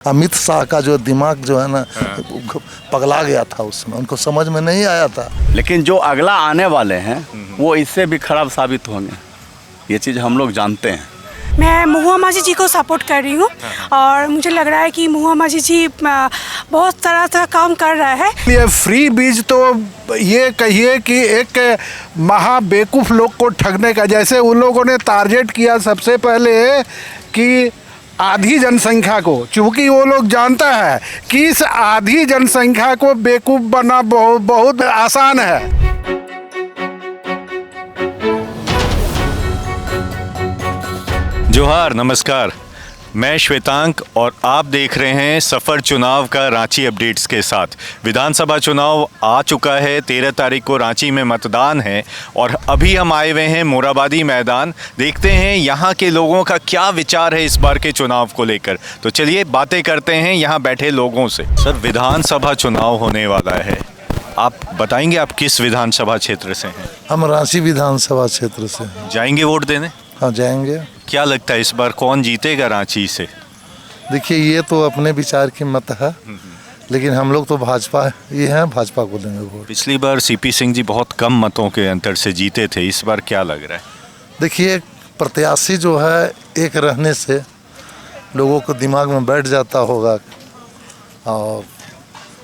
अमित शाह का जो दिमाग जो है ना पगला गया था उसमें, उनको समझ में नहीं आया था। लेकिन जो अगला आने वाले हैं वो इससे भी खराब साबित होंगे, ये चीज़ हम लोग जानते हैं। मैं महुआ माझी जी को सपोर्ट कर रही हूँ और मुझे लग रहा है कि महुआ माझी जी बहुत तरह काम कर रहा है। ये फ्री बीज तो ये कहिए कि एक महा बेवकूफ़ लोग को ठगने का, जैसे उन लोगों ने टारगेट किया सबसे पहले कि आधी जनसंख्या को, चूँकि वो लोग जानता है कि इस आधी जनसंख्या को बेवकूफ़ बनना बहुत आसान है। जोहार, नमस्कार। मैं श्वेतांक और आप देख रहे हैं सफ़र चुनाव का रांची अपडेट्स के साथ। विधानसभा चुनाव आ चुका है, 13 तारीख को रांची में मतदान है और अभी हम आए हुए हैं मोराबादी मैदान। देखते हैं यहाँ के लोगों का क्या विचार है इस बार के चुनाव को लेकर। तो चलिए बातें करते हैं यहाँ बैठे लोगों से। सर, विधानसभा चुनाव होने वाला है, आप बताएंगे आप किस विधानसभा क्षेत्र से हैं? हम रांची विधानसभा क्षेत्र से हैं। जाएंगे वोट देने? हाँ, जाएंगे। क्या लगता है इस बार कौन जीतेगा रांची से? देखिए, ये तो अपने विचार की मत है, लेकिन हम लोग तो भाजपा ये हैं, भाजपा को देंगे वोट। पिछली बार सीपी सिंह जी बहुत कम मतों के अंतर से जीते थे, इस बार क्या लग रहा है? देखिए, प्रत्याशी जो है एक रहने से लोगों को दिमाग में बैठ जाता होगा। और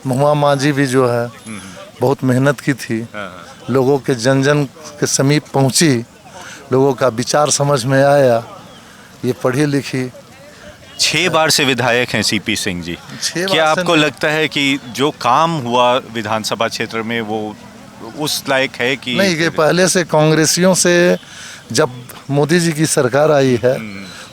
महुआ माझी भी जो है बहुत मेहनत की थी, लोगों के जन जन के समीप पहुंची, लोगों का विचार समझ में आया। ये पढ़ी लिखी 6 बार से विधायक हैं सीपी सिंह जी। क्या आपको लगता है कि जो काम हुआ विधानसभा क्षेत्र में वो उस लायक है कि नहीं? कि पहले से कांग्रेसियों से जब मोदी जी की सरकार आई है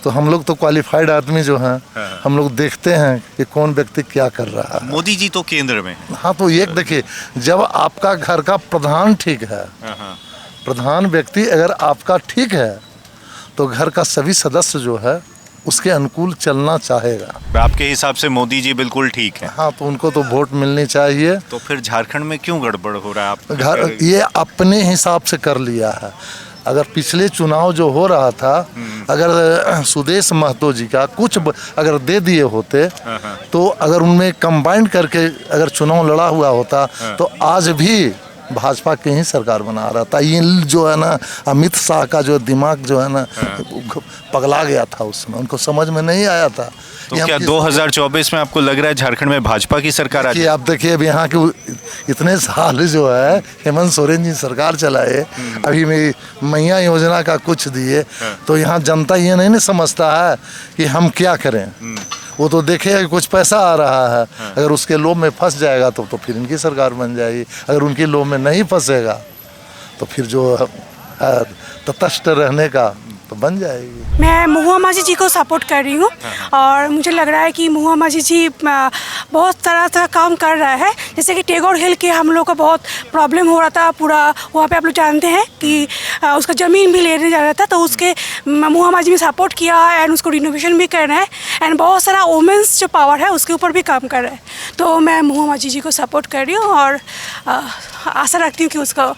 तो हम लोग तो क्वालिफाइड आदमी जो हैं, हम लोग देखते हैं कि कौन व्यक्ति क्या कर रहा है। मोदी जी तो केंद्र में। हाँ, तो एक देखिए, जब आपका घर का प्रधान ठीक है, प्रधान व्यक्ति अगर आपका ठीक है तो घर का सभी सदस्य जो है उसके अनुकूल चलना चाहेगा। आपके हिसाब से मोदी जी बिल्कुल ठीक है? हाँ, तो उनको तो वोट मिलनी चाहिए। तो फिर झारखंड में क्यों गड़बड़ हो रहा है? आप घर ये अपने हिसाब से कर लिया है। अगर पिछले चुनाव जो हो रहा था, अगर सुदेश महतो जी का कुछ अगर दे दिए होते तो अगर उनमें कंबाइंड करके अगर चुनाव लड़ा हुआ होता तो आज भी भाजपा की ही सरकार बना रहा था। ये जो है ना, अमित शाह का जो दिमाग जो है ना पगला गया था उसमें, उनको समझ में नहीं आया था। तो क्या 2024 में आपको लग रहा है झारखंड में भाजपा की सरकार आ जाएगी? आप देखिए, अब यहाँ के इतने साल जो है हेमंत सोरेन जी सरकार चलाए, अभी में मैया योजना का कुछ दिए, तो यहाँ जनता ये नहीं समझता है कि हम क्या करें। वो तो देखेगा कि कुछ पैसा आ रहा है, अगर उसके लोभ में फंस जाएगा तो फिर इनकी सरकार बन जाएगी। अगर उनकी लोभ में नहीं फंसेगा तो फिर जो तटस्थ रहने का तो बन जाएगी। मैं महुआ माझी जी को सपोर्ट कर रही हूँ और मुझे लग रहा है कि महुआ माझी जी बहुत तरह काम कर रहा है। जैसे कि टैगोर हिल के हम लोग का बहुत प्रॉब्लम हो रहा था, पूरा वहाँ पे आप लोग जानते हैं कि उसका ज़मीन भी लेने जा रहा था, तो उसके महुआ माझी ने सपोर्ट किया एंड उसको रिनोवेशन भी कर रहे हैं एंड बहुत सारा वुमेंस जो पावर है उसके ऊपर भी काम कर रहे हैं। तो मैं महुआ माझी जी को सपोर्ट कर रही हूँ और आशा रखती हूँ कि उसका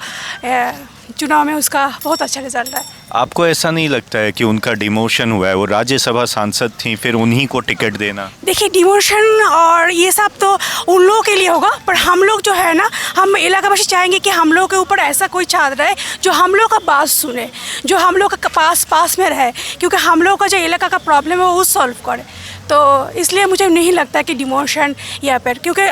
चुनाव में उसका बहुत अच्छा रिजल्ट है। आपको ऐसा नहीं लगता है कि उनका डिमोशन हुआ है? वो राज्यसभा सांसद थी, फिर उन्हीं को टिकट देना। देखिए, डिमोशन और ये सब तो उन लोगों के लिए होगा, पर हम लोग जो है ना, हम इलाकावासी चाहेंगे कि हम लोग के ऊपर ऐसा कोई छात्र रहे जो हम लोग का बात सुने, जो हम लोग का पास में रहे, क्योंकि हम लोग का जो इलाका का प्रॉब्लम है वो सॉल्व करे। तो इसलिए मुझे नहीं लगता कि डिमोशन या फिर, क्योंकि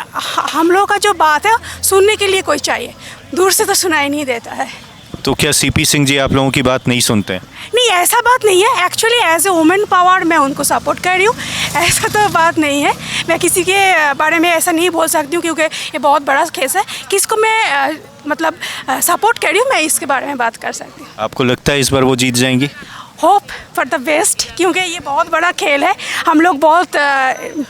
हम लोग का जो बात है सुनने के लिए कोई चाहिए, दूर से तो सुनाई नहीं देता है। तो क्या सीपी सिंह जी आप लोगों की बात नहीं सुनते हैं? नहीं, ऐसा बात नहीं है। Actually as a women power मैं उनको सपोर्ट कर रही हूँ, ऐसा तो बात नहीं है। मैं किसी के बारे में ऐसा नहीं बोल सकती हूँ क्योंकि ये बहुत बड़ा केस है। किसको मैं मतलब सपोर्ट कर रही हूँ, मैं इसके बारे में बात कर सकती हूँ। आपको लगता है इस बार वो जीत जाएंगी? होप फॉर द बेस्ट, क्योंकि ये बहुत बड़ा खेल है। हम लोग बहुत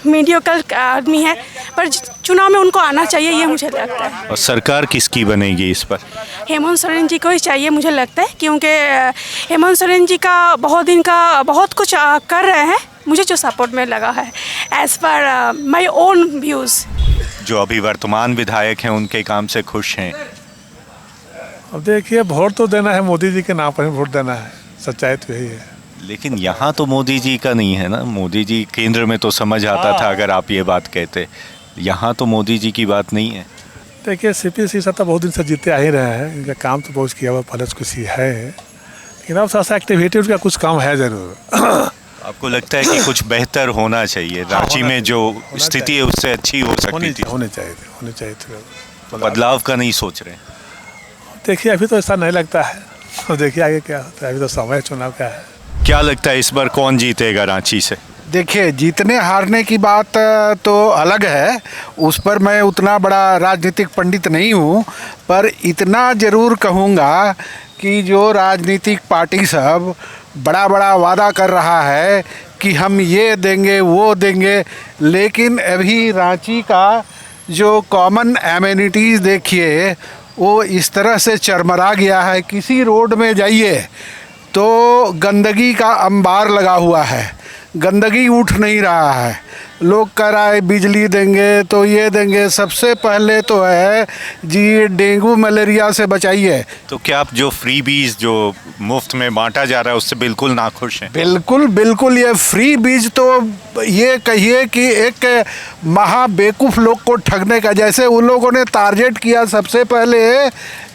मीडियोकर आदमी हैं, पर चुनाव में उनको आना चाहिए, ये मुझे लगता है। और सरकार किसकी बनेगी इस पर? हेमंत सोरेन जी को ही चाहिए मुझे लगता है, क्योंकि हेमंत सोरेन जी का बहुत दिन का बहुत कुछ कर रहे हैं, मुझे जो सपोर्ट में लगा है as per my own views. जो अभी वर्तमान विधायक हैं उनके काम से खुश हैं? अब देखिए, वोट तो देना है मोदी जी के नाम पर ही वोट देना है, सच्चाई तो यही है। लेकिन यहाँ तो मोदी जी का नहीं है ना, मोदी जी केंद्र में तो समझ आता था अगर आप ये बात कहते, यहाँ तो मोदी जी की बात नहीं है। देखिए सीपी सिंह तो बहुत दिन से जीते आ ही रहे हैं, इनका काम तो बहुत किया हुआ पहले से कुछ ही है, लेकिन अब थोड़ा सा एक्टिविटी उनका कुछ काम है ज़रूर। आपको लगता है कि कुछ बेहतर होना चाहिए रांची में, जो स्थिति है उससे अच्छी हो सकती थी? होने चाहिए थे। बदलाव का नहीं सोच रहे? देखिए अभी तो ऐसा नहीं लगता है, और देखिए आगे क्या होता है, अभी तो समय चुनाव का है। क्या लगता है इस बार कौन जीतेगा रांची से? देखिए जीतने हारने की बात तो अलग है, उस पर मैं उतना बड़ा राजनीतिक पंडित नहीं हूँ, पर इतना ज़रूर कहूँगा कि जो राजनीतिक पार्टी सब बड़ा बड़ा वादा कर रहा है कि हम ये देंगे वो देंगे, लेकिन अभी रांची का जो कॉमन एमिनिटीज़ देखिए वो इस तरह से चरमरा गया है। किसी रोड में जाइए तो गंदगी का अंबार लगा हुआ है, गंदगी उठ नहीं रहा है। लोग कह रहा है बिजली देंगे तो ये देंगे, सबसे पहले तो है जी डेंगू मलेरिया से बचाइए। तो क्या आप जो फ्री बीज जो मुफ्त में बांटा जा रहा है उससे बिल्कुल नाखुश हैं? बिल्कुल बिल्कुल, ये फ्री बीज तो ये कहिए कि एक महा बेवकूफ़ लोग को ठगने का, जैसे उन लोगों ने टारगेट किया सबसे पहले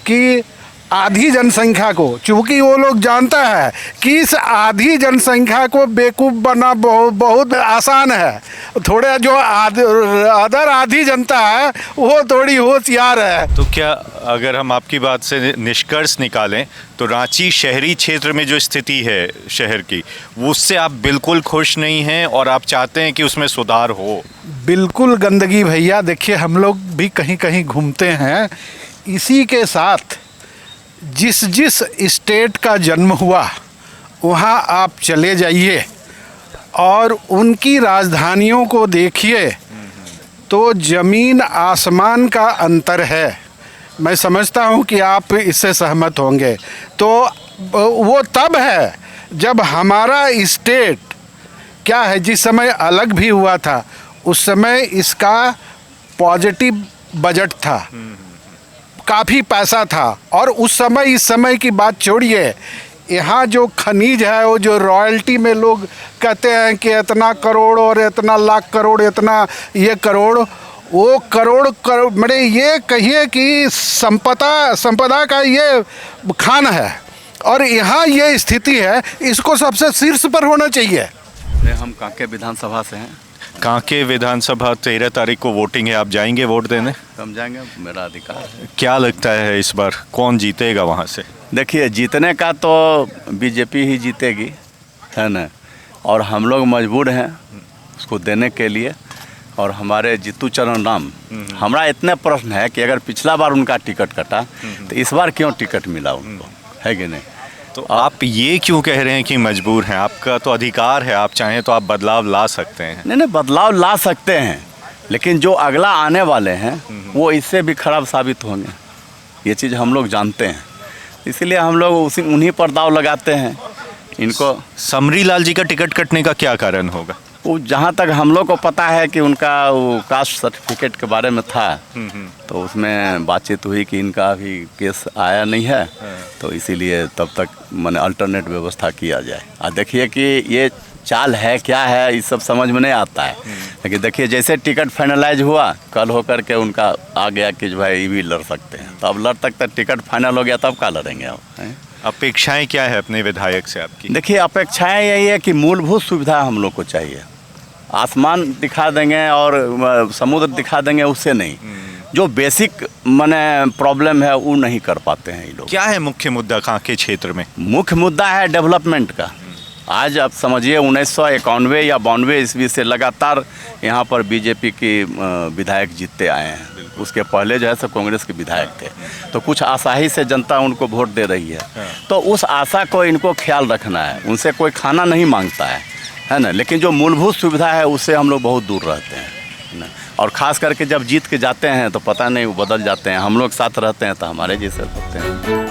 कि आधी जनसंख्या को, चूँकि वो लोग जानता है कि इस आधी जनसंख्या को बेवकूफ़ बनना बहुत आसान है, थोड़े जो अदर आधी जनता है वो थोड़ी होशियार है। तो क्या अगर हम आपकी बात से निष्कर्ष निकालें तो रांची शहरी क्षेत्र में जो स्थिति है शहर की, उससे आप बिल्कुल खुश नहीं हैं और आप चाहते हैं कि उसमें सुधार हो? बिल्कुल गंदगी भैया, देखिए हम लोग भी कहीं कहीं घूमते हैं, इसी के साथ जिस जिस स्टेट का जन्म हुआ वहाँ आप चले जाइए और उनकी राजधानियों को देखिए तो ज़मीन आसमान का अंतर है। मैं समझता हूँ कि आप इससे सहमत होंगे। तो वो तब है जब हमारा स्टेट क्या है, जिस समय अलग भी हुआ था उस समय इसका पॉजिटिव बजट था, काफ़ी पैसा था, और उस समय इस समय की बात छोड़िए, यहाँ जो खनिज है वो जो रॉयल्टी में लोग कहते हैं कि इतना करोड़ और इतना लाख करोड़, इतना ये करोड़, वो करोड़ करोड़ मेरे ये कहिए कि संपदा का ये खान है, और यहाँ ये स्थिति है, इसको सबसे शीर्ष पर होना चाहिए। हम कांके विधानसभा से हैं। कांके विधानसभा 13 तारीख को वोटिंग है, आप जाएंगे वोट देने? हम जाएंगे, मेरा अधिकार है। क्या लगता है इस बार कौन जीतेगा वहाँ से? देखिए जीतने का तो बीजेपी ही जीतेगी, है ना, और हम लोग मजबूर हैं उसको देने के लिए। और हमारे जीतू चरण राम, हमारा इतने प्रश्न है कि अगर पिछला बार उनका टिकट कटा तो इस बार क्यों टिकट मिला उनको, है कि नहीं? तो आप ये क्यों कह रहे हैं कि मजबूर हैं? आपका तो अधिकार है, आप चाहें तो आप बदलाव ला सकते हैं। नहीं, बदलाव ला सकते हैं, लेकिन जो अगला आने वाले हैं वो इससे भी खराब साबित होंगे, ये चीज़ हम लोग जानते हैं। इसीलिए हम लोग उन्हीं पर दाव लगाते हैं इनको। समरी लाल जी का टिकट कटने का क्या कारण होगा? वो जहाँ तक हम लोग को पता है कि उनका वो कास्ट सर्टिफिकेट के बारे में था, तो उसमें बातचीत हुई कि इनका अभी केस आया नहीं है, तो इसीलिए तब तक मैंने अल्टरनेट व्यवस्था किया जाए। और देखिए कि ये चाल है क्या है, ये सब समझ में नहीं आता है, लेकिन देखिए जैसे टिकट फाइनलाइज हुआ, कल होकर के उनका आ गया कि जो भाई ये भी लड़ सकते हैं, तो अब लड़ तक टिकट फाइनल हो गया, तब क्या लड़ेंगे आप? अपेक्षाएं क्या है अपने विधायक से आपकी? देखिए अपेक्षाएं यही है कि मूलभूत सुविधा हम लोग को चाहिए। आसमान दिखा देंगे और समुद्र दिखा देंगे, उससे नहीं, जो बेसिक माने प्रॉब्लम है वो नहीं कर पाते हैं ये लोग। क्या है मुख्य मुद्दा कांके क्षेत्र में? मुख्य मुद्दा है डेवलपमेंट का। आज आप समझिए 1991 या 92 ईस्वी से लगातार यहाँ पर बीजेपी के विधायक जीतते आए हैं। उसके पहले जो है सब कांग्रेस के विधायक थे, तो कुछ आसाही से जनता उनको वोट दे रही है, तो उस आशा को इनको ख्याल रखना है। उनसे कोई खाना नहीं मांगता है ना, लेकिन जो मूलभूत सुविधा है उससे हम लोग बहुत दूर रहते हैं ना। और ख़ास करके जब जीत के जाते हैं तो पता नहीं वो बदल जाते हैं, हम लोग साथ रहते हैं तो हमारे जैसे रहते हैं।